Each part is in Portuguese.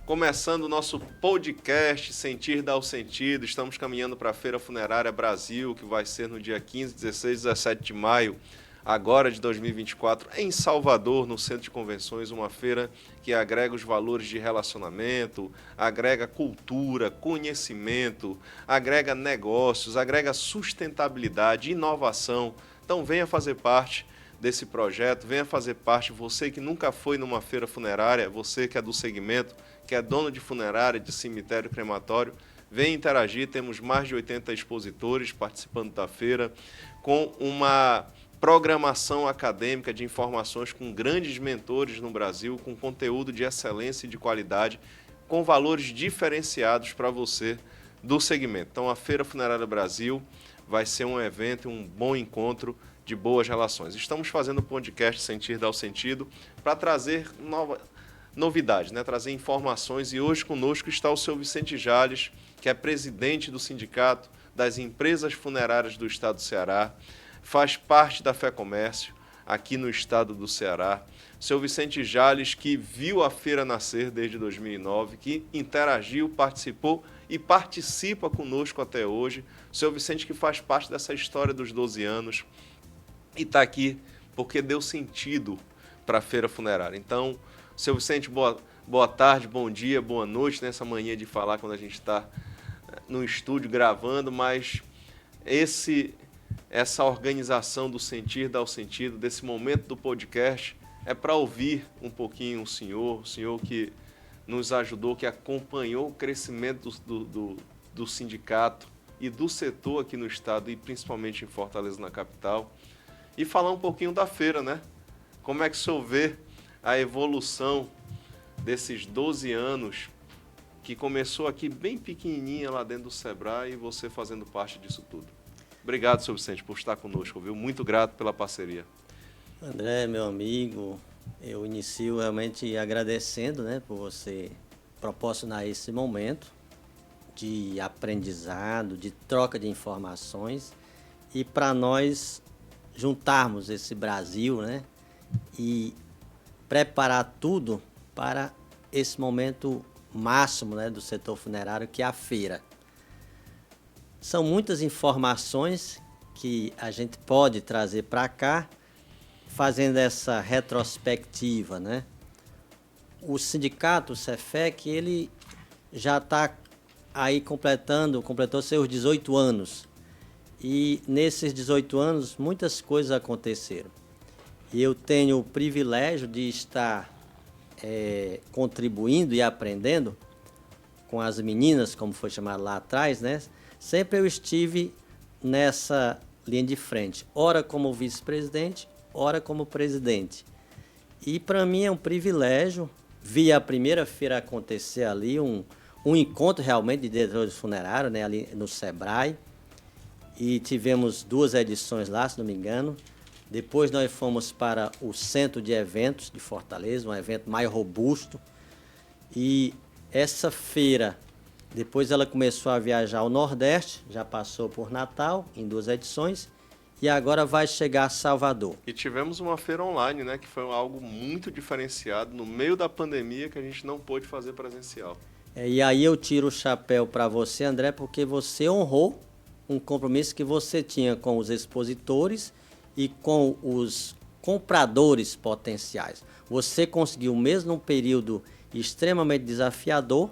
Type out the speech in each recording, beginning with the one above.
Começando o nosso podcast Sentir Dá o Sentido. Estamos caminhando para a Feira Funerária Brasil, que vai ser no dia 15, 16 e 17 de maio, agora de 2024, em Salvador, no Centro de Convenções, uma feira que agrega os valores de relacionamento, agrega cultura, conhecimento, agrega negócios, agrega sustentabilidade, inovação. Então venha fazer parte desse projeto, venha fazer parte, você que nunca foi numa feira funerária, você que é do segmento, que é dono de funerária, de cemitério, crematório, venha interagir. Temos mais de 80 expositores participando da feira, com uma programação acadêmica de informações com grandes mentores no Brasil, com conteúdo de excelência e de qualidade, com valores diferenciados para você do segmento. Então, a Feira Funerária Brasil vai ser um evento, um bom encontro de boas relações. Estamos fazendo o podcast Sentir Dá o Sentido para trazer novidades, trazer informações, e hoje conosco está o seu Vicente Jales, que é presidente do Sindicato das Empresas Funerárias do Estado do Ceará, faz parte da FEComércio aqui no estado do Ceará. Seu Vicente Jales, que viu a feira nascer desde 2009, que interagiu, participou e participa conosco até hoje. Seu Vicente, que faz parte dessa história dos 12 anos e está aqui porque deu sentido para a feira funerária. Então, seu Vicente, boa tarde, bom dia, boa noite, nessa manhã de falar quando a gente está no estúdio gravando, mas essa organização do Sentir Dá o Sentido, desse momento do podcast, é para ouvir um pouquinho o senhor que nos ajudou, que acompanhou o crescimento do sindicato e do setor aqui no estado e principalmente em Fortaleza, na capital, e falar um pouquinho da feira, Como é que o senhor vê a evolução desses 12 anos, que começou aqui bem pequenininha lá dentro do Sebrae, e você fazendo parte disso tudo. Obrigado, senhor Vicente, por estar conosco, viu? Muito grato pela parceria. André, meu amigo, eu inicio realmente agradecendo, por você proporcionar esse momento de aprendizado, de troca de informações, e para nós juntarmos esse Brasil, e preparar tudo para esse momento máximo, do setor funerário, que é a feira. São muitas informações que a gente pode trazer para cá, fazendo essa retrospectiva, O sindicato, o Cefec, ele já está aí completou seus 18 anos. E nesses 18 anos, muitas coisas aconteceram. E eu tenho o privilégio de estar contribuindo e aprendendo com as meninas, como foi chamado lá atrás, Sempre eu estive nessa linha de frente, ora como vice-presidente, ora como presidente. E para mim é um privilégio, vi a primeira feira acontecer ali, um encontro realmente de diretores funerários, ali no Sebrae, e tivemos 2 edições lá, se não me engano. Depois nós fomos para o Centro de Eventos de Fortaleza, um evento mais robusto. E essa feira, depois ela começou a viajar ao Nordeste, já passou por Natal, em 2 edições, e agora vai chegar a Salvador. E tivemos uma feira online, que foi algo muito diferenciado, no meio da pandemia, que a gente não pôde fazer presencial. E aí eu tiro o chapéu para você, André, porque você honrou um compromisso que você tinha com os expositores e com os compradores potenciais. Você conseguiu, mesmo num período extremamente desafiador,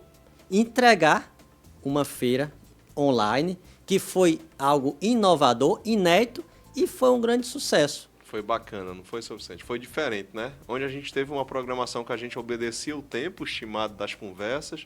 entregar uma feira online que foi algo inovador, inédito, e foi um grande sucesso. Foi bacana, não foi suficiente? Foi diferente, Onde a gente teve uma programação que a gente obedecia o tempo estimado das conversas,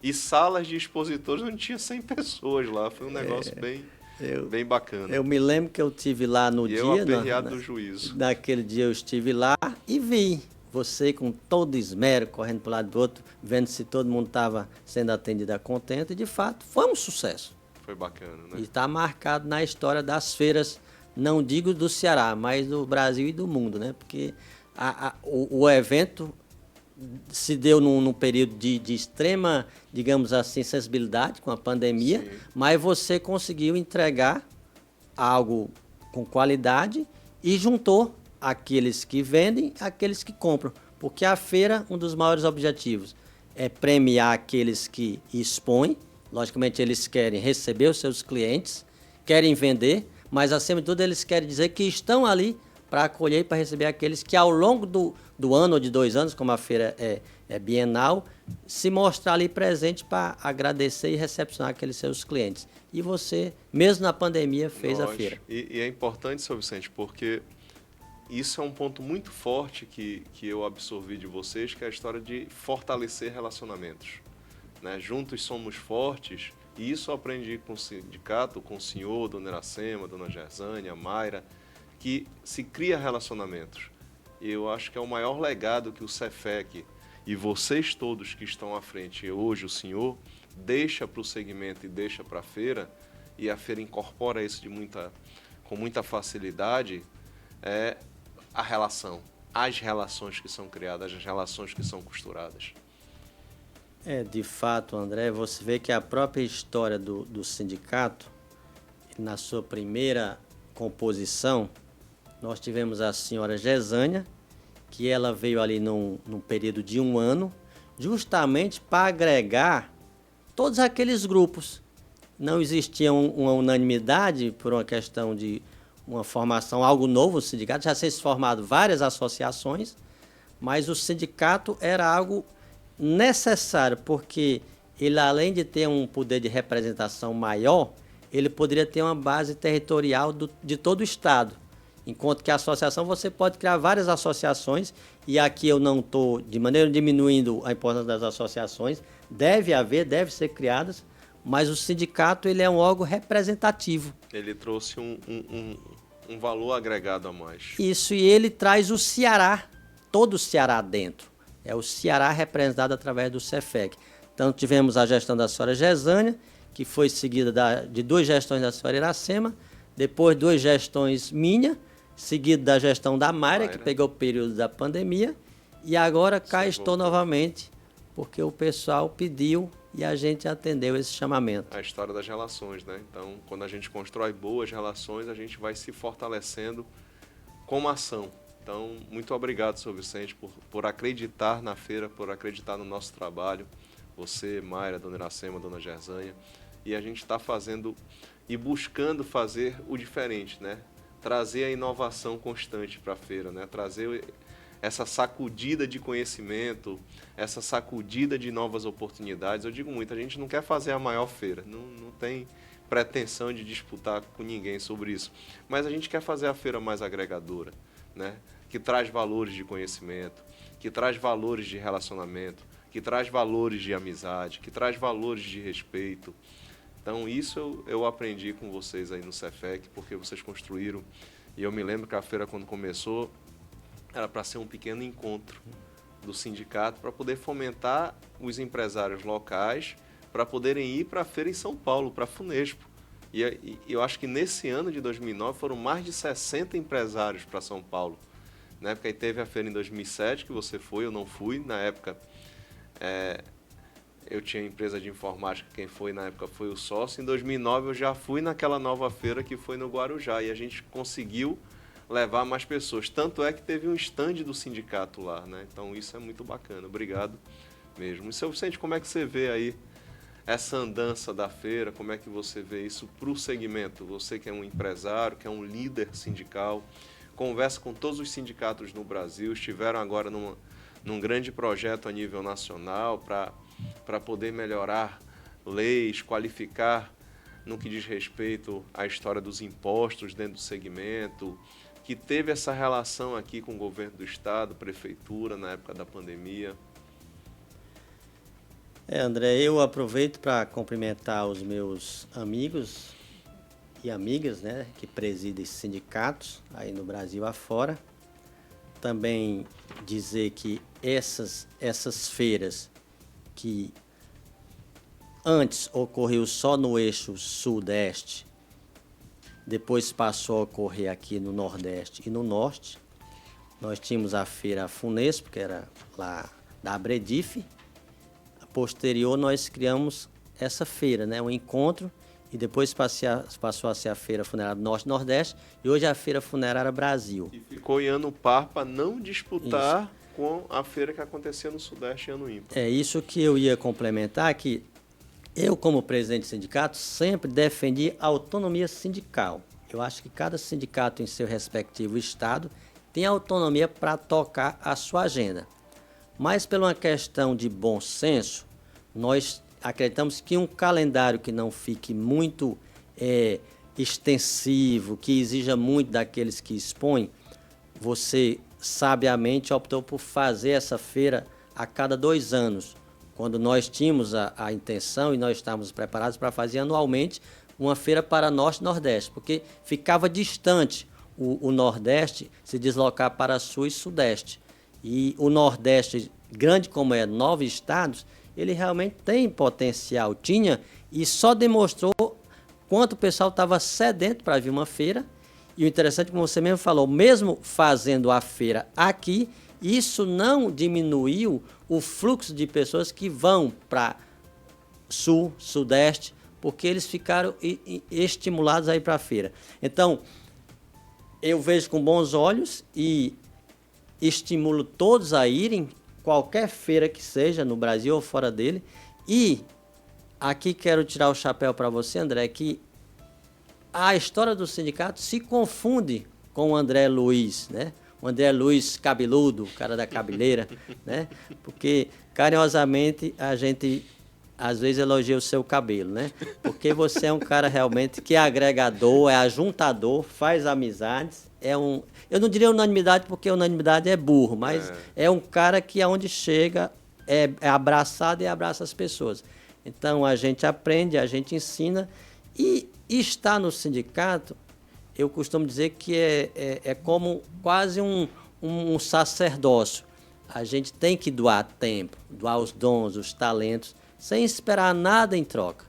e salas de expositores onde tinha 100 pessoas lá. Foi um negócio bem bacana. Eu me lembro que eu estive lá no dia... Eu aperreado do juízo. Naquele dia eu estive lá e vi você com todo esmero, correndo para um lado do outro, vendo se todo mundo estava sendo atendido a contento. E, de fato, foi um sucesso. Foi bacana, E está marcado na história das feiras, não digo do Ceará, mas do Brasil e do mundo, Porque o evento se deu num período de extrema, digamos assim, sensibilidade com a pandemia, sim, mas você conseguiu entregar algo com qualidade e juntou aqueles que vendem, aqueles que compram. Porque a feira, um dos maiores objetivos é premiar aqueles que expõem. Logicamente, eles querem receber os seus clientes, querem vender, mas, acima de tudo, eles querem dizer que estão ali para acolher e para receber aqueles que, ao longo do ano ou de 2 anos, como a feira é bienal, se mostrar ali presente para agradecer e recepcionar aqueles seus clientes. E você, mesmo na pandemia, fez a feira. E é importante, seu Vicente, porque isso é um ponto muito forte que eu absorvi de vocês, que é a história de fortalecer relacionamentos, né? Juntos somos fortes, e isso eu aprendi com o sindicato, com o senhor, dona Iracema, dona Gersânia, Mayra, que se cria relacionamentos. Eu acho que é o maior legado que o Cefec e vocês todos que estão à frente hoje, o senhor, deixa para o segmento e deixa para a feira, e a feira incorpora isso com muita facilidade, é a relação, as relações que são criadas, as relações que são costuradas. De fato, André, você vê que a própria história do sindicato, na sua primeira composição, nós tivemos a senhora Gesânia, que ela veio ali num período de 1 ano, justamente para agregar todos aqueles grupos. Não existia uma unanimidade por uma questão de uma formação, algo novo no sindicato, já tinham se formado várias associações, mas o sindicato era algo necessário, porque ele, além de ter um poder de representação maior, ele poderia ter uma base territorial de todo o Estado. Enquanto que a associação, você pode criar várias associações, e aqui eu não estou de maneira diminuindo a importância das associações, deve ser criadas, mas o sindicato ele é um órgão representativo. Ele trouxe um valor agregado a mais. Isso, e ele traz o Ceará, todo o Ceará dentro. É o Ceará representado através do Cefec. Então, tivemos a gestão da senhora Gesânia, que foi seguida de 2 gestões da senhora Iracema, depois 2 gestões minha, seguido da gestão da Mayra, que pegou o período da pandemia, e agora cá estou novamente, porque o pessoal pediu e a gente atendeu esse chamamento. A história das relações, né? Então, quando a gente constrói boas relações, a gente vai se fortalecendo como ação. Então, muito obrigado, senhor Vicente, por acreditar na feira, por acreditar no nosso trabalho. Você, Mayra, dona Iracema, dona Gersânia. E a gente está fazendo e buscando fazer o diferente, né? Trazer a inovação constante para a feira, né? Trazer essa sacudida de conhecimento, essa sacudida de novas oportunidades. Eu digo muito, a gente não quer fazer a maior feira, não tem pretensão de disputar com ninguém sobre isso, mas a gente quer fazer a feira mais agregadora, né? Que traz valores de conhecimento, que traz valores de relacionamento, que traz valores de amizade, que traz valores de respeito. Então, isso eu aprendi com vocês aí no Cefec, porque vocês construíram. E eu me lembro que a feira, quando começou, era para ser um pequeno encontro do sindicato para poder fomentar os empresários locais para poderem ir para a feira em São Paulo, para a Funespo. E eu acho que nesse ano de 2009 foram mais de 60 empresários para São Paulo. Na época aí teve a feira em 2007, que você foi, eu não fui. Na época, eu tinha empresa de informática, quem foi na época foi o sócio. Em 2009 eu já fui naquela nova feira que foi no Guarujá, e a gente conseguiu levar mais pessoas. Tanto é que teve um stand do sindicato lá, né? Então isso é muito bacana, obrigado mesmo. E, seu Vicente, como é que você vê aí essa andança da feira? Como é que você vê isso para o segmento? Você que é um empresário, que é um líder sindical, conversa com todos os sindicatos no Brasil, estiveram agora num grande projeto a nível nacional para poder melhorar leis, qualificar no que diz respeito à história dos impostos dentro do segmento, que teve essa relação aqui com o governo do estado, prefeitura, na época da pandemia. André, eu aproveito para cumprimentar os meus amigos e amigas, né, que presidem sindicatos aí no Brasil afora. Também dizer que essas feiras que antes ocorreu só no eixo sudeste, depois passou a ocorrer aqui no Nordeste e no Norte. Nós tínhamos a feira Funespo, que era lá da Abredife. Posterior, nós criamos essa feira, né, um encontro, e depois passou a ser a Feira Funerária Norte e Nordeste, e hoje é a Feira Funerária Brasil. E ficou em ano par para não disputar com a feira que acontecia no Sudeste ano ímpar. É isso que eu ia complementar, que eu, como presidente do sindicato, sempre defendi a autonomia sindical. Eu acho que cada sindicato em seu respectivo estado tem autonomia para tocar a sua agenda. Mas, por uma questão de bom senso, nós acreditamos que um calendário que não fique muito extensivo, que exija muito daqueles que expõem, você sabiamente optou por fazer essa feira a cada 2 anos, quando nós tínhamos a intenção e nós estávamos preparados para fazer anualmente uma feira para Norte e Nordeste, porque ficava distante o Nordeste se deslocar para Sul e Sudeste. E o Nordeste, grande como é, 9 estados, ele realmente tem potencial, tinha, e só demonstrou quanto o pessoal estava sedento para vir uma feira. E o interessante, como você mesmo falou, mesmo fazendo a feira aqui, isso não diminuiu o fluxo de pessoas que vão para Sul, Sudeste, porque eles ficaram estimulados a ir para a feira. Então, eu vejo com bons olhos e estimulo todos a irem, qualquer feira que seja, no Brasil ou fora dele. E aqui quero tirar o chapéu para você, André, que a história do sindicato se confunde com o André Luiz, né? O André Luiz cabeludo, o cara da cabeleira, né? Porque, carinhosamente, a gente às vezes elogia o seu cabelo, né? Porque você é um cara realmente que é agregador, é ajuntador, faz amizades, eu não diria unanimidade, porque unanimidade é burro, mas é um cara que aonde chega é abraçado e abraça as pessoas. Então a gente aprende, a gente ensina, e estar no sindicato, eu costumo dizer que é como quase um sacerdócio. A gente tem que doar tempo, doar os dons, os talentos, sem esperar nada em troca,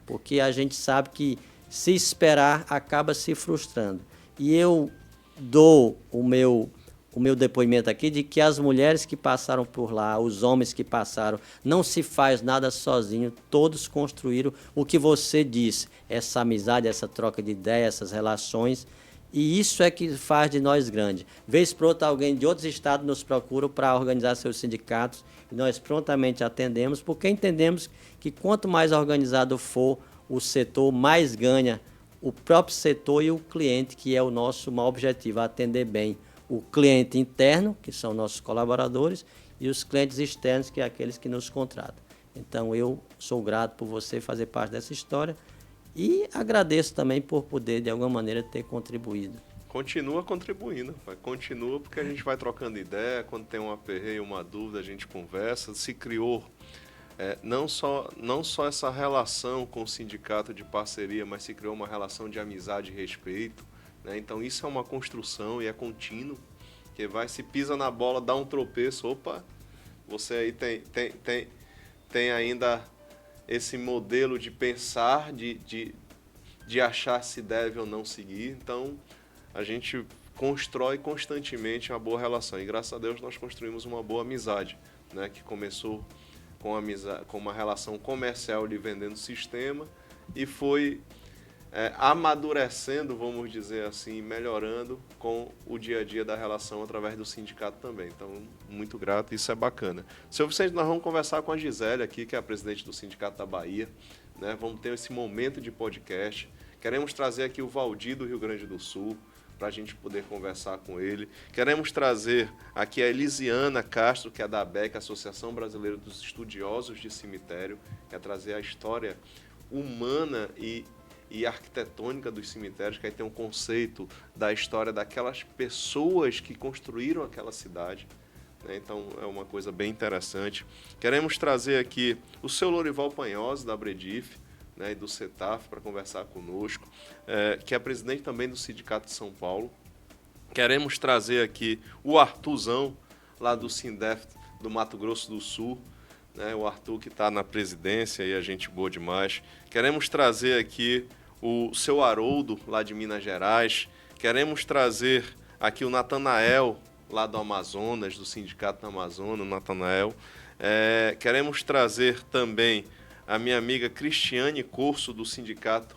porque a gente sabe que se esperar acaba se frustrando. E eu dou o meu depoimento aqui de que as mulheres que passaram por lá, os homens que passaram, não se faz nada sozinho, todos construíram o que você disse, essa amizade, essa troca de ideias, essas relações, e isso é que faz de nós grande. Vez por outra, alguém de outros estados nos procura para organizar seus sindicatos, e nós prontamente atendemos, porque entendemos que quanto mais organizado for o setor, mais ganha o próprio setor e o cliente, que é o nosso maior objetivo, atender bem o cliente interno, que são nossos colaboradores, e os clientes externos, que é aqueles que nos contratam. Então, eu sou grato por você fazer parte dessa história e agradeço também por poder, de alguma maneira, ter contribuído. Continua contribuindo, pai. Continua, porque a gente vai trocando ideia, quando tem um aperreio, uma dúvida, a gente conversa. Se criou não só essa relação com o sindicato de parceria, mas se criou uma relação de amizade e respeito, né? Então isso é uma construção e é contínuo, que se pisa na bola, dá um tropeço, opa, você aí tem ainda esse modelo de pensar, de achar se deve ou não seguir. Então a gente constrói constantemente uma boa relação, e graças a Deus nós construímos uma boa amizade, né? Que começou com uma relação comercial de vendendo sistema e foi amadurecendo, vamos dizer assim, melhorando com o dia a dia da relação através do sindicato também. Então, muito grato, isso é bacana. Senhor Vicente, nós vamos conversar com a Gisele aqui, que é a presidente do Sindicato da Bahia, né? Vamos ter esse momento de podcast. Queremos trazer aqui o Valdir do Rio Grande do Sul, para a gente poder conversar com ele. Queremos trazer aqui a Elisiana Castro, que é da ABEC, Associação Brasileira dos Estudiosos de Cemitério, que é trazer a história humana e arquitetônica dos cemitérios, que aí tem um conceito da história daquelas pessoas que construíram aquela cidade, né? Então é uma coisa bem interessante. Queremos trazer aqui o seu Lorival Panhosi, da Bredif, né, e do CETAF, para conversar conosco, que é presidente também do Sindicato de São Paulo. Queremos trazer aqui o Arthurzão, lá do Sindef do Mato Grosso do Sul, né, o Arthur que está na presidência e a gente boa demais. Queremos trazer aqui o seu Haroldo, lá de Minas Gerais. Queremos trazer aqui o Natanael, lá do Amazonas, do Sindicato do Amazonas, o Natanael. Queremos trazer também a minha amiga Cristiane Corso, do Sindicato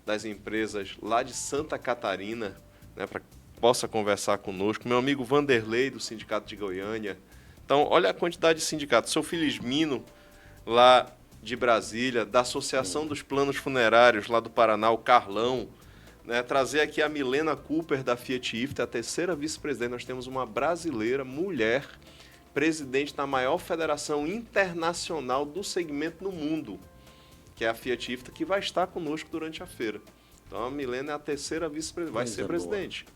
das Empresas lá de Santa Catarina, né, para que possa conversar conosco. Meu amigo Vanderlei, do Sindicato de Goiânia, Então, olha a quantidade de sindicatos. Seu Felismino, lá de Brasília, da Associação dos Planos Funerários, lá do Paraná, o Carlão, né? Trazer aqui a Milena Cooper, da Fiat IFTA, a terceira vice-presidente. Nós temos uma brasileira, mulher, presidente da maior federação internacional do segmento no mundo, que é a Fiat IFTA, que vai estar conosco durante a feira. Então, a Milena é a terceira vice-presidente, vai ser presidente.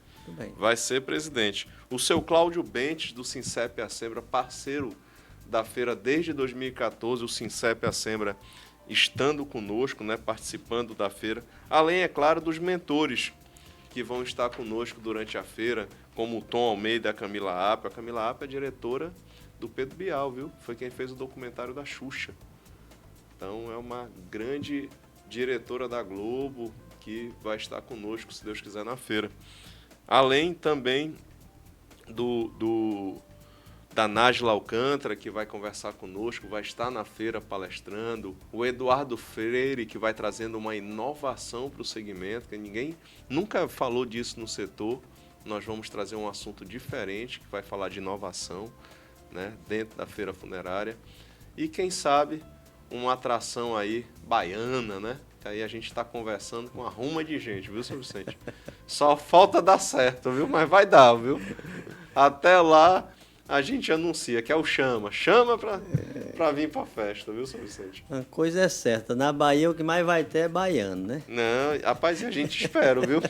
Vai ser presidente. O seu Cláudio Bentes, do Sincep Assembra, parceiro da feira desde 2014, o Sincep Assembra estando conosco, né, participando da feira. Além, é claro, dos mentores que vão estar conosco durante a feira, como o Tom Almeida e a Camila Apple. A Camila Apple é diretora do Pedro Bial, viu? Foi quem fez o documentário da Xuxa. Então, é uma grande diretora da Globo que vai estar conosco, se Deus quiser, na feira. Além também da Nájila Alcântara, que vai conversar conosco, vai estar na feira palestrando. O Eduardo Freire, que vai trazendo uma inovação para o segmento, que ninguém nunca falou disso no setor. Nós vamos trazer um assunto diferente, que vai falar de inovação, né, dentro da feira funerária. E quem sabe uma atração aí baiana, né? Que aí a gente está conversando com uma ruma de gente, viu, seu Vicente? Só falta dar certo, viu? Mas vai dar, viu? Até lá a gente anuncia, que é o Chama. Chama para vir para a festa, viu, seu Vicente? Uma coisa é certa, na Bahia o que mais vai ter é baiano, né? Não, rapaz, a gente espera, viu?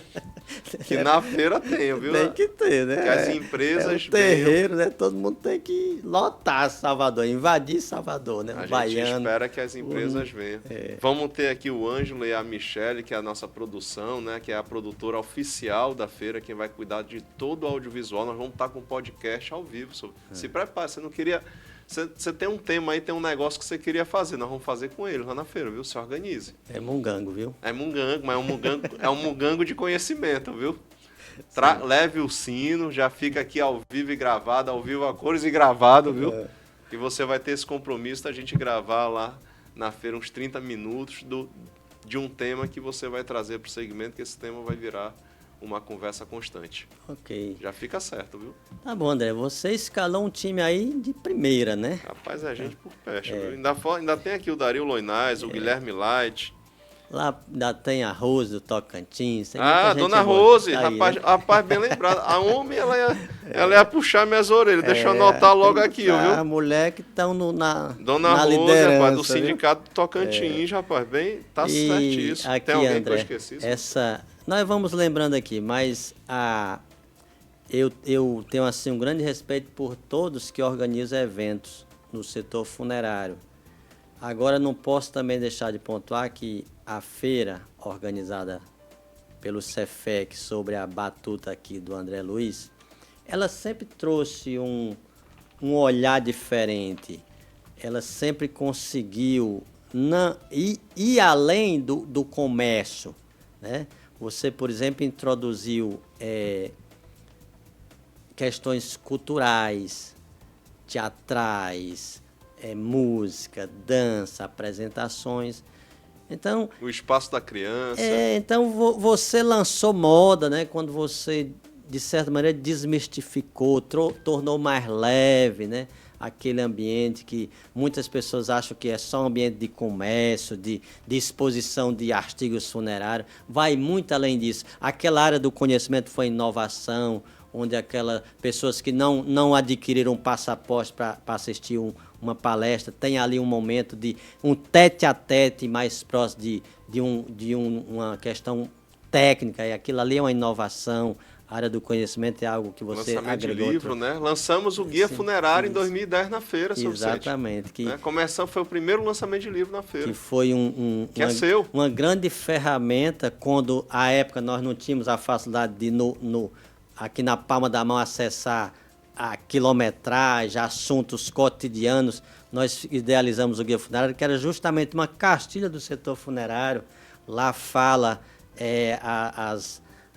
Que na feira tenha, viu? Tem que ter, né? Que as empresas é um terreiro, né? Todo mundo tem que lotar Salvador, invadir Salvador, né? A gente baiano. espera que as empresas venham. Vamos ter aqui o Ângelo e a Michele, que é a nossa produção, né? Que é a produtora oficial da feira, quem vai cuidar de todo o audiovisual. Nós vamos estar com o podcast ao vivo. Se prepare, você não queria... Você tem um tema aí, tem um negócio que você queria fazer. Nós vamos fazer com eles lá na feira, viu? Se organize. É mungango, viu? É mungango, mas é um mungango de conhecimento, viu? Leve o sino, já fica aqui ao vivo e gravado, ao vivo a cores e gravado, viu? E você vai ter esse compromisso da gente gravar lá na feira uns 30 minutos de um tema que você vai trazer para o segmento, que esse tema vai virar uma conversa constante. Ok. Já fica certo, viu? Tá bom, André. Você escalou um time aí de primeira, né? Rapaz, é gente por peste, viu? Ainda tem aqui o Dario Loinais, o Guilherme Light. Lá ainda tem a Rose do Tocantins. Tem Dona Rose, tá aí, rapaz, bem lembrado. A homem, ela ia puxar minhas orelhas. Deixa eu anotar logo aqui, viu? A mulher que estão na Dona na Rose, rapaz, do viu? Sindicato do Tocantins, rapaz, bem, tá certíssimo. Aqui, tem alguém André, que eu esqueci? nós vamos lembrando aqui, mas eu tenho assim um grande respeito por todos que organizam eventos no setor funerário. Agora, não posso também deixar de pontuar que a feira organizada pelo Cefec sobre a batuta aqui do André Luiz, ela sempre trouxe um olhar diferente. Ela sempre conseguiu ir além do comércio, né? Você, por exemplo, introduziu questões culturais, teatrais, música, dança, apresentações. Então, O espaço da criança. então você lançou moda, né? Quando você, de certa maneira, desmistificou, tornou mais leve, né? Aquele ambiente que muitas pessoas acham que é só um ambiente de comércio, de exposição de artigos funerários. Vai muito além disso. Aquela área do conhecimento foi inovação, onde aquelas pessoas que não adquiriram um passaporte para assistir uma palestra, tem ali um momento de um tete-a-tete mais próximo de uma questão técnica, e aquilo ali é uma inovação. A área do conhecimento é algo que você Lançamento agregou. de livro, né? Lançamos o Guia Funerário em 2010 na feira, seu Vicente. Exatamente. Né? Foi o primeiro lançamento de livro na feira. Que foi uma grande ferramenta quando, à época, nós não tínhamos a facilidade de, aqui na palma da mão, acessar a quilometragem, assuntos cotidianos. Nós idealizamos o Guia Funerário, que era justamente uma cartilha do setor funerário. Lá fala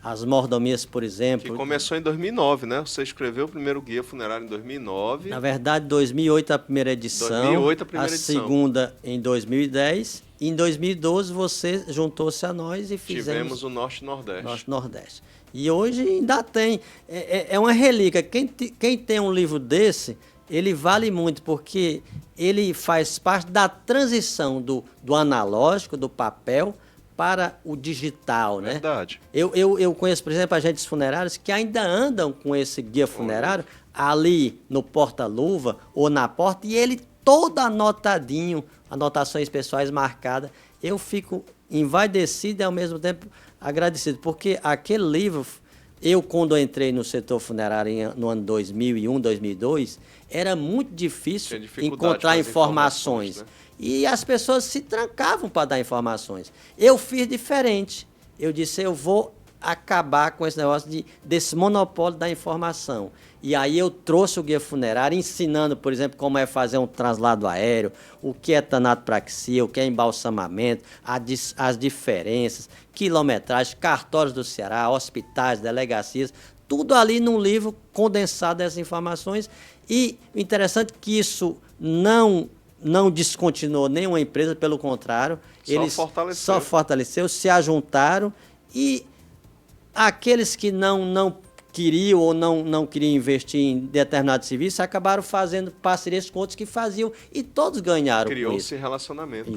as mordomias, por exemplo. Que começou em 2009, né? Você escreveu o primeiro Guia Funerário em 2009. Na verdade, 2008 a primeira edição. 2008 a primeira edição. Segunda em 2010. E em 2012 você juntou-se a nós e Tivemos o Norte e Nordeste. E hoje ainda tem. É uma relíquia. Quem tem um livro desse, ele vale muito porque ele faz parte da transição do analógico, do papel, para o digital, né? Verdade. Eu conheço, por exemplo, agentes funerários que ainda andam com esse guia funerário ali no porta-luva ou na porta e ele todo anotadinho, anotações pessoais marcadas. Eu fico envaidecido e ao mesmo tempo agradecido, porque aquele livro, quando eu entrei no setor funerário no ano 2001, 2002, era muito difícil encontrar informações. Né? E as pessoas se trancavam para dar informações. Eu fiz diferente. Eu disse, eu vou acabar com esse negócio desse monopólio da informação. E aí eu trouxe o guia funerário, ensinando, por exemplo, como é fazer um translado aéreo, o que é tanatopraxia, o que é embalsamamento, as diferenças, quilometragem, cartórios do Ceará, hospitais, delegacias, tudo ali num livro condensado dessas informações. E o interessante é que isso não descontinuou nenhuma empresa, pelo contrário, eles só fortaleceu, se ajuntaram e aqueles que não queriam ou não queriam investir em determinado serviço acabaram fazendo parcerias com outros que faziam e todos ganharam. Criou-se relacionamento.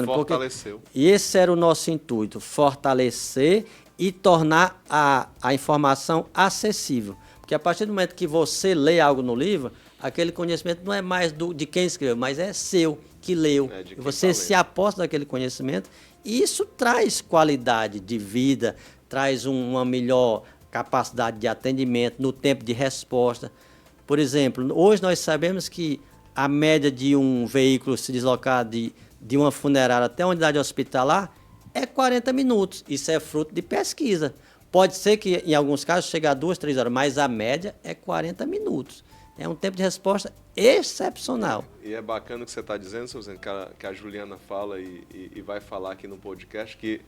Fortaleceu. E esse era o nosso intuito, fortalecer e tornar a informação acessível. Porque a partir do momento que você lê algo no livro, aquele conhecimento não é mais de quem escreveu, mas é seu, que leu. E você se aposta naquele conhecimento e isso traz qualidade de vida, traz uma melhor capacidade de atendimento no tempo de resposta. Por exemplo, hoje nós sabemos que a média de um veículo se deslocar de uma funerária até uma unidade hospitalar é 40 minutos. Isso é fruto de pesquisa. Pode ser que, em alguns casos, chegue a 2, 3 horas, mas a média é 40 minutos. É um tempo de resposta excepcional. E é bacana o que você está dizendo, seu Vicente, que a Juliana fala e vai falar aqui no podcast, que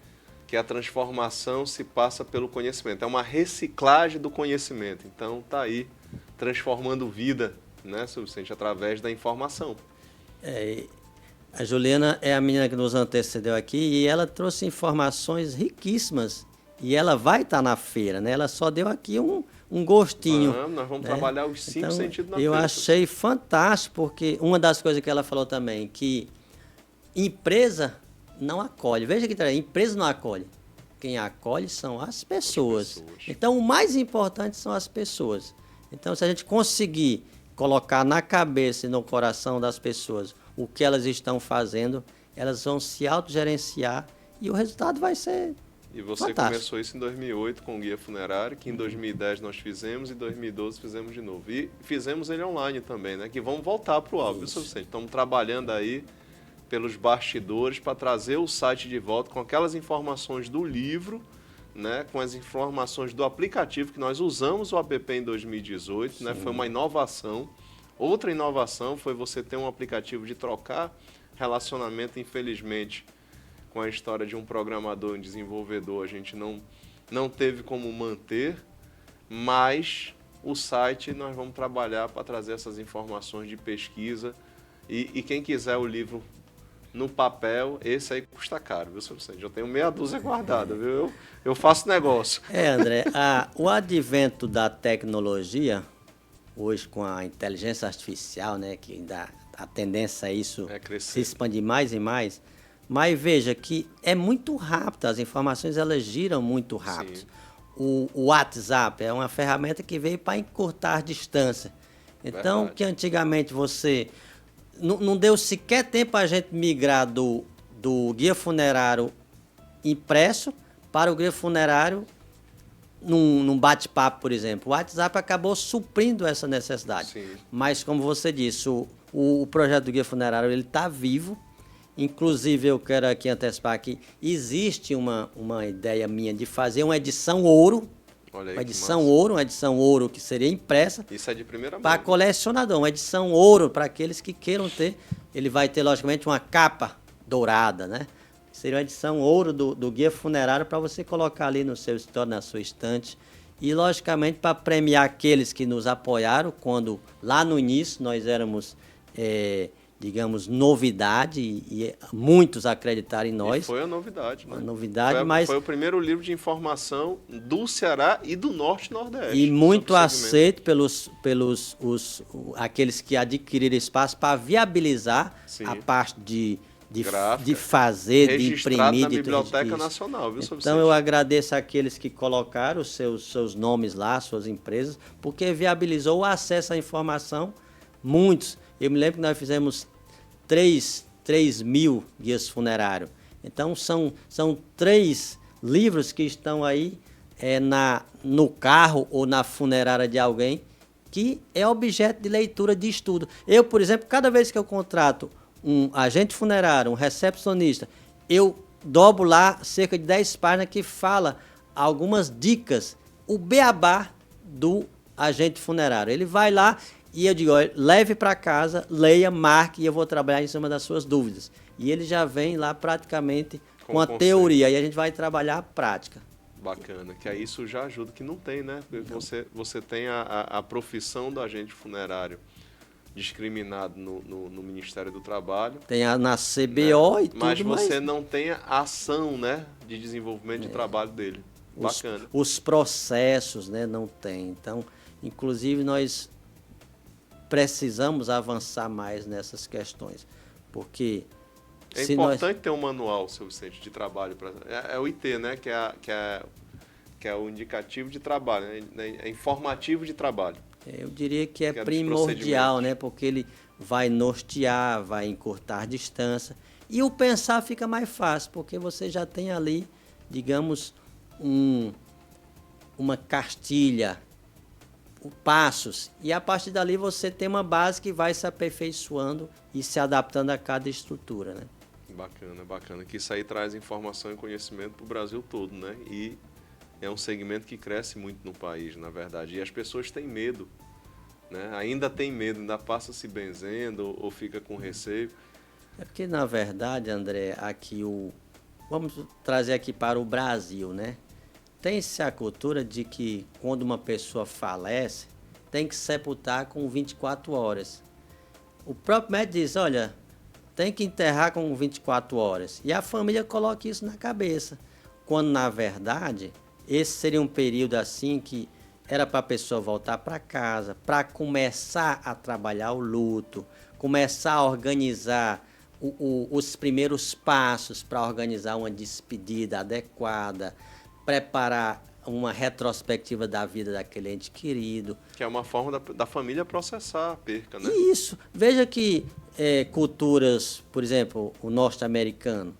a transformação se passa pelo conhecimento. É uma reciclagem do conhecimento. Então, está aí transformando vida, né, seu Vicente, através da informação. A Juliana é a menina que nos antecedeu aqui e ela trouxe informações riquíssimas. E ela vai estar na feira, né? Ela só deu aqui um gostinho. Nós vamos trabalhar os 5 sentidos na feira. Eu achei fantástico, porque uma das coisas que ela falou também, que empresa não acolhe. Veja que empresa não acolhe. Quem acolhe são as pessoas. Então, o mais importante são as pessoas. Então, se a gente conseguir colocar na cabeça e no coração das pessoas o que elas estão fazendo, elas vão se autogerenciar e o resultado vai ser E você fantástico. Começou isso em 2008 com o Guia Funerário, que em 2010 nós fizemos e em 2012 fizemos de novo. E fizemos ele online também, né? Que vamos voltar para o áudio, viu, Vicente? Estamos trabalhando aí pelos bastidores para trazer o site de volta com aquelas informações do livro, né? Com as informações do aplicativo, que nós usamos o app em 2018, né? Foi uma inovação. Outra inovação foi você ter um aplicativo de trocar relacionamento, infelizmente, com a história de um programador e um desenvolvedor, a gente não teve como manter, mas o site nós vamos trabalhar para trazer essas informações de pesquisa e quem quiser o livro no papel, esse aí custa caro, viu, Sr. Vicente? Eu tenho meia dúzia guardada, viu? Eu faço negócio. André, o advento da tecnologia, hoje com a inteligência artificial, né, que dá a tendência a isso se expandir mais e mais, mas veja que é muito rápido, as informações elas giram muito rápido. O WhatsApp é uma ferramenta que veio para encurtar a distância. Então, que antigamente você... Não deu sequer tempo a gente migrar do guia funerário impresso para o guia funerário num bate-papo, por exemplo. O WhatsApp acabou suprindo essa necessidade. Sim. Mas, como você disse, o projeto do guia funerário está vivo. Inclusive, eu quero aqui antecipar que existe uma ideia minha de fazer uma edição ouro. Olha aí, uma edição ouro que seria impressa. Isso é de primeira mão. Para colecionador, uma edição ouro para aqueles que queiram ter. Ele vai ter, logicamente, uma capa dourada, né? Seria uma edição ouro do guia funerário para você colocar ali no seu escritório, na sua estante. E, logicamente, para premiar aqueles que nos apoiaram quando, lá no início, nós éramos digamos, novidade, e muitos acreditaram em nós. E foi a novidade, né? Uma novidade, mas... Foi o primeiro livro de informação do Ceará e do Norte e Nordeste. E muito aceito aqueles que adquiriram espaço para viabilizar a parte de fazer, de imprimir, na Biblioteca Nacional, viu, Então eu agradeço àqueles que colocaram os seus nomes lá, suas empresas, porque viabilizou o acesso à informação. Muitos. Eu me lembro que nós fizemos 3 mil guias funerários. Então são 3 livros que estão aí no carro ou na funerária de alguém, que é objeto de leitura, de estudo. Eu, por exemplo, cada vez que eu contrato um agente funerário, um recepcionista, eu dobro lá cerca de 10 páginas que fala algumas dicas, o beabá do agente funerário. Ele vai lá e eu digo, olha, leve para casa, leia, marque e eu vou trabalhar em cima das suas dúvidas. E ele já vem lá praticamente com a teoria, e a gente vai trabalhar a prática. Bacana, que aí isso já ajuda, que não tem, né? Você tem a profissão do agente funerário discriminado no Ministério do Trabalho. Tem na CBO, né? E tudo, mas você não tem a ação, né, de desenvolvimento de trabalho dele. Bacana. Os processos, né, não tem. Então, inclusive, nós precisamos avançar mais nessas questões, porque... É importante ter um manual, seu Vicente, de trabalho. É o IT, né, que é o indicativo de trabalho, né, é informativo de trabalho. Eu diria que é primordial, né, porque ele vai nortear, vai encurtar distância, e o pensar fica mais fácil, porque você já tem ali, digamos, uma cartilha, passos, e a partir dali você tem uma base que vai se aperfeiçoando e se adaptando a cada estrutura, né? Bacana, que isso aí traz informação e conhecimento para o Brasil todo, né? E é um segmento que cresce muito no país, na verdade, e as pessoas têm medo, né? Ainda tem medo, ainda passa se benzendo ou fica com receio. É porque, na verdade, André, vamos trazer aqui para o Brasil, né? Tem-se a cultura de que quando uma pessoa falece, tem que sepultar com 24 horas. O próprio médico diz, olha, tem que enterrar com 24 horas. E a família coloca isso na cabeça. Quando, na verdade, esse seria um período assim que era para a pessoa voltar para casa, para começar a trabalhar o luto, começar a organizar os primeiros passos para organizar uma despedida adequada, preparar uma retrospectiva da vida daquele ente querido. Que é uma forma da família processar a perca, né? Isso. Veja que culturas, por exemplo, o norte-americano,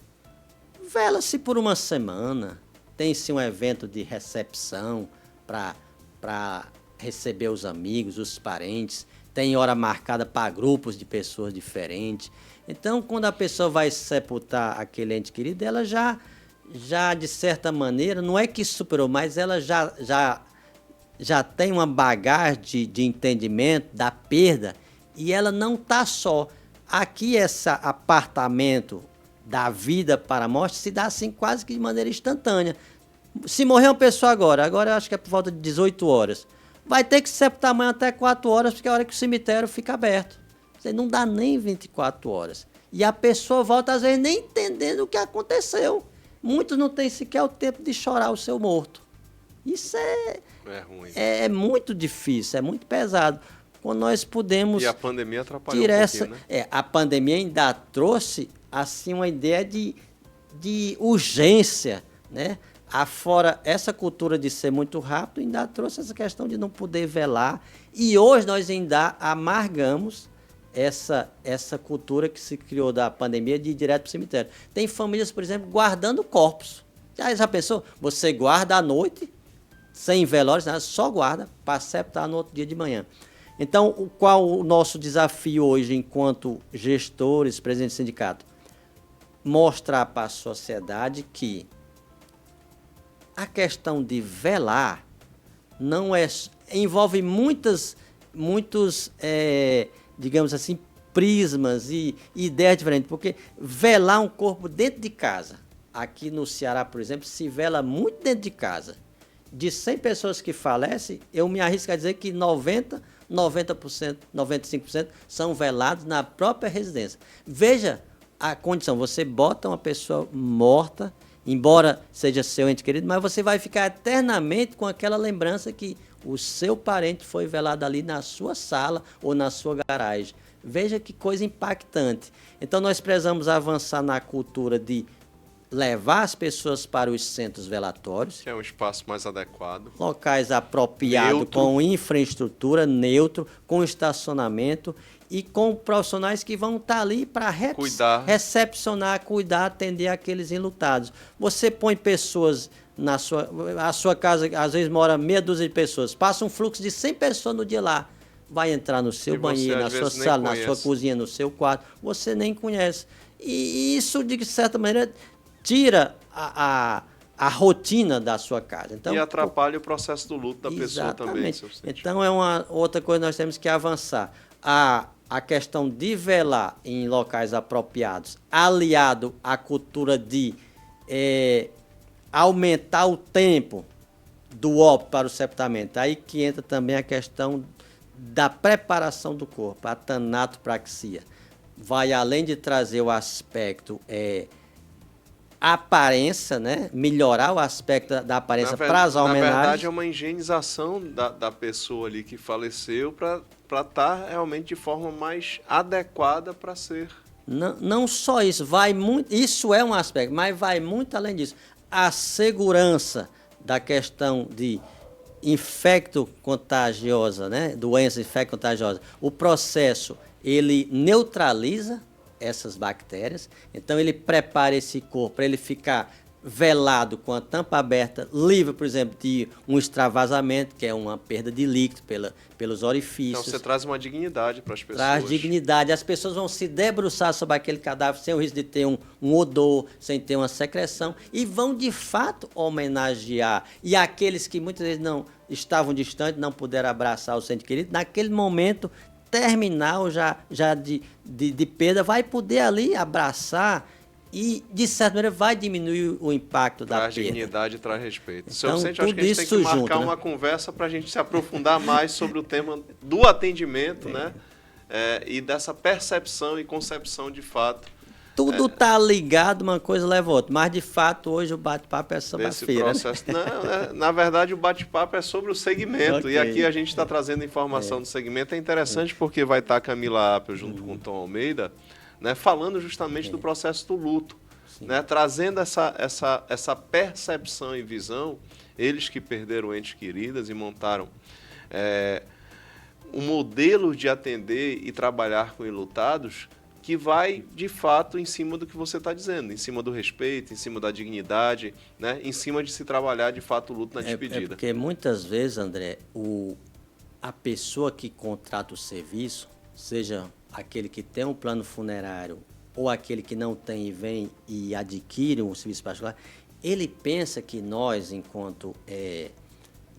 vela-se por uma semana, tem-se um evento de recepção para receber os amigos, os parentes, tem hora marcada para grupos de pessoas diferentes. Então, quando a pessoa vai sepultar aquele ente querido, ela já de certa maneira, não é que superou, mas ela já tem uma bagagem de entendimento da perda, e ela não está só. Aqui, esse apartamento da vida para a morte se dá assim quase que de maneira instantânea. Se morrer uma pessoa agora eu acho que é por volta de 18 horas, vai ter que sepultar amanhã até 4 horas, porque é a hora que o cemitério fica aberto. Você não dá nem 24 horas. E a pessoa volta, às vezes, nem entendendo o que aconteceu. Muitos não têm sequer o tempo de chorar o seu morto. Isso ruim. É muito difícil, é muito pesado. Quando nós podemos... E a pandemia atrapalhou um pouquinho, né? A pandemia ainda trouxe assim, uma ideia de urgência, né? Afora essa cultura de ser muito rápido, ainda trouxe essa questão de não poder velar. E hoje nós ainda amargamos essa cultura que se criou da pandemia de ir direto para o cemitério. Tem famílias, por exemplo, guardando corpos. Já pensou? Você guarda à noite, sem velórios, só guarda para sepultar no outro dia de manhã. Então, qual o nosso desafio hoje, enquanto gestores, presidente do sindicato? Mostrar para a sociedade que a questão de velar envolve muitos digamos assim, prismas e ideias diferentes, porque velar um corpo dentro de casa, aqui no Ceará, por exemplo, se vela muito dentro de casa. De 100 pessoas que falecem, eu me arrisco a dizer que 90 90%, 95% são velados na própria residência. Veja a condição, você bota uma pessoa morta, embora seja seu ente querido, mas você vai ficar eternamente com aquela lembrança que o seu parente foi velado ali na sua sala ou na sua garagem. Veja que coisa impactante. Então, nós precisamos avançar na cultura de levar as pessoas para os centros velatórios. Que é um espaço mais adequado. Locais apropriados, Neutro. com infraestrutura, neutro, com estacionamento e com profissionais que vão estar ali para recepcionar, cuidar, atender aqueles enlutados. Você põe pessoas a sua casa, às vezes mora meia dúzia de pessoas, passa um fluxo de 100 pessoas no dia lá. Vai entrar no seu banheiro, na sua sala, na sua cozinha, no seu quarto, você nem conhece. E isso, de certa maneira, tira a rotina da sua casa. Então, e atrapalha o processo do luto da pessoa também. Então, é uma outra coisa que nós temos que avançar. A questão de velar em locais apropriados, aliado à cultura de aumentar o tempo do óbito para o sepultamento. Aí que entra também a questão da preparação do corpo, a tanatopraxia. Vai além de trazer o aspecto aparência, né? Melhorar o aspecto da aparência para as homenagens. Na verdade, é uma higienização da pessoa ali que faleceu para estar realmente de forma mais adequada para ser. Não só isso, isso é um aspecto, mas vai muito além disso. A segurança da questão de infecto-contagiosa, né? Doença infecto-contagiosa. O processo, ele neutraliza essas bactérias, então ele prepara esse corpo para ele ficar velado com a tampa aberta, livre, por exemplo, de um extravasamento, que é uma perda de líquido pelos orifícios. Então você traz uma dignidade para as pessoas. Traz dignidade. As pessoas vão se debruçar sobre aquele cadáver sem o risco de ter um odor, sem ter uma secreção, e vão, de fato, homenagear. E aqueles que muitas vezes não estavam distantes, não puderam abraçar o ente querido, naquele momento terminal já de perda, vai poder ali abraçar e, de certa maneira, vai diminuir o impacto da perda. Traz dignidade e traz respeito. Então, Seu Vicente, acho que a gente tem que marcar uma conversa para a gente se aprofundar mais sobre o tema do atendimento, né? E dessa percepção e concepção de fato. Tudo está ligado, uma coisa leva a outra. Mas, de fato, hoje o bate-papo é sobre a feira. Processo. Né? Não, na verdade, o bate-papo é sobre o segmento. Okay. E aqui a gente está trazendo informação do segmento. É interessante porque vai estar a Camila Apio junto com o Tom Almeida, né, falando justamente do processo do luto. Né, trazendo essa percepção e visão. Eles que perderam entes queridas e montaram um modelo de atender e trabalhar com enlutados que vai, de fato, em cima do que você está dizendo, em cima do respeito, em cima da dignidade, né? Em cima de se trabalhar, de fato, o luto na despedida. Porque muitas vezes, André, a pessoa que contrata o serviço, seja aquele que tem um plano funerário ou aquele que não tem e vem e adquire um serviço particular, ele pensa que nós, enquanto,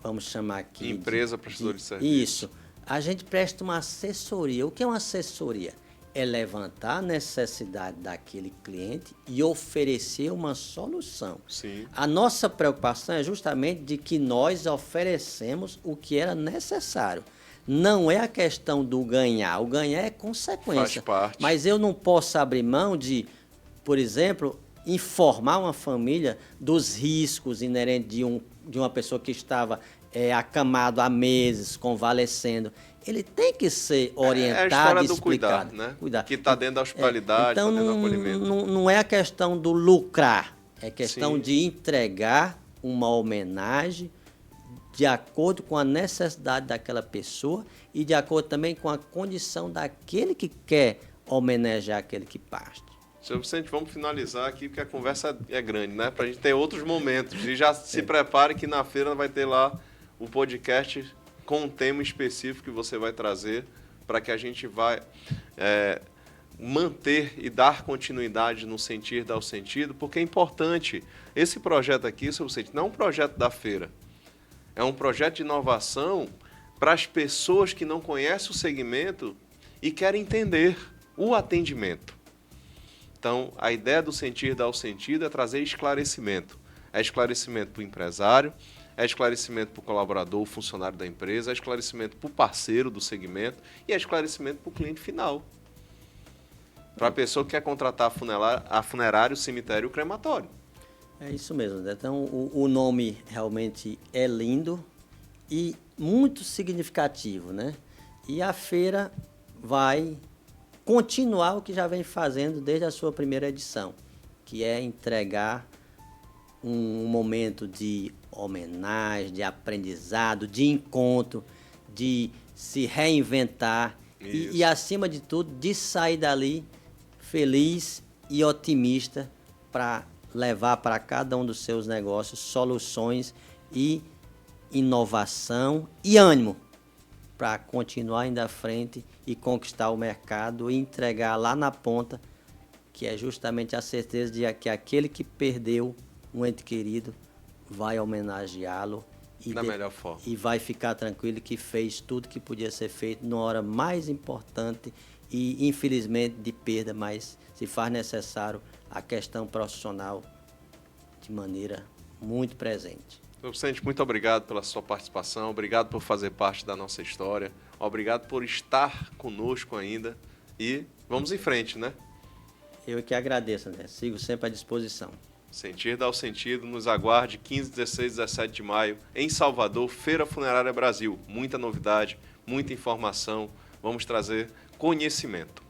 vamos chamar aqui... Empresa prestadora de serviço. Isso. A gente presta uma assessoria. O que é uma assessoria? É levantar a necessidade daquele cliente e oferecer uma solução. Sim. A nossa preocupação é justamente de que nós oferecemos o que era necessário. Não é a questão do ganhar. O ganhar é consequência. Faz parte. Mas eu não posso abrir mão de, por exemplo, informar uma família dos riscos inerentes de uma pessoa que estava acamado há meses, convalescendo. Ele tem que ser orientado e explicado. Cuidar, né? Que está dentro da hospitalidade, então, dentro do acolhimento. Não é a questão do lucrar, é questão Sim. de entregar uma homenagem de acordo com a necessidade daquela pessoa e de acordo também com a condição daquele que quer homenagear aquele que parte. Senhor Vicente, vamos finalizar aqui, porque a conversa é grande, né? Para a gente ter outros momentos. E já se prepare que na feira vai ter lá o podcast com um tema específico que você vai trazer para que a gente vai manter e dar continuidade no sentir, dar o sentido, porque é importante. Esse projeto aqui, Senhor Vicente, não é um projeto da feira. É um projeto de inovação para as pessoas que não conhecem o segmento e querem entender o atendimento. Então, a ideia do sentir, dar o sentido é trazer esclarecimento. É esclarecimento para o empresário, é esclarecimento para o colaborador, o funcionário da empresa, é esclarecimento para o parceiro do segmento e é esclarecimento para o cliente final. Para a pessoa que quer contratar a funerária, o cemitério e o crematório. É isso mesmo, né? Então o nome realmente é lindo e muito significativo, né? E a feira vai continuar o que já vem fazendo desde a sua primeira edição, que é entregar um momento de homenagem, de aprendizado, de encontro, de se reinventar e, acima de tudo, de sair dali feliz e otimista para levar para cada um dos seus negócios soluções e inovação e ânimo para continuar indo à frente e conquistar o mercado e entregar lá na ponta, que é justamente a certeza de que aquele que perdeu um ente querido vai homenageá-lo da melhor forma. E vai ficar tranquilo que fez tudo que podia ser feito na hora mais importante e, infelizmente, de perda, mas se faz necessário a questão profissional de maneira muito presente. Doutor Vicente, muito obrigado pela sua participação, obrigado por fazer parte da nossa história, obrigado por estar conosco ainda e vamos em frente, né? Eu que agradeço, André. Sigo sempre à disposição. Sentir dá o sentido, nos aguarde 15, 16, 17 de maio, em Salvador, Feira Funerária Brasil. Muita novidade, muita informação, vamos trazer conhecimento.